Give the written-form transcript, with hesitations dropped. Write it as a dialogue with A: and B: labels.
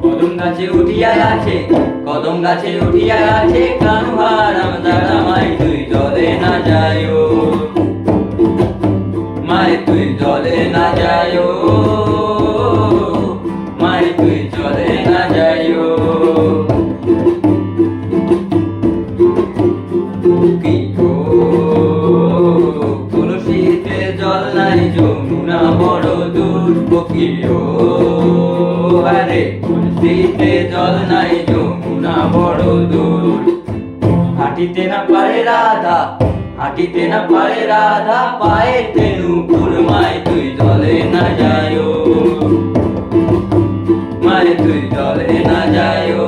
A: কদম গাছে উঠিয়া আছে, কদম গাছে উঠিয়া আছে, কানু হারাম দাদা মাই তুই জলে না যায়ো, মাই তুই জলে না যায়ো, মাই তুই জলে না যায়ো। কি গো তুলসীতে জল নাই, যমুনা বড় দূর। কি ও আরে তুলসীতে জল নাই, যমুনা বড় দূর। হাঁটিতে না পারে রাধা, হাঁটিতে না পারে রাধা, পায়েতে নূপুর। মাই তুই জলে না যায়ো, মাই তুই জলে না যায়ো।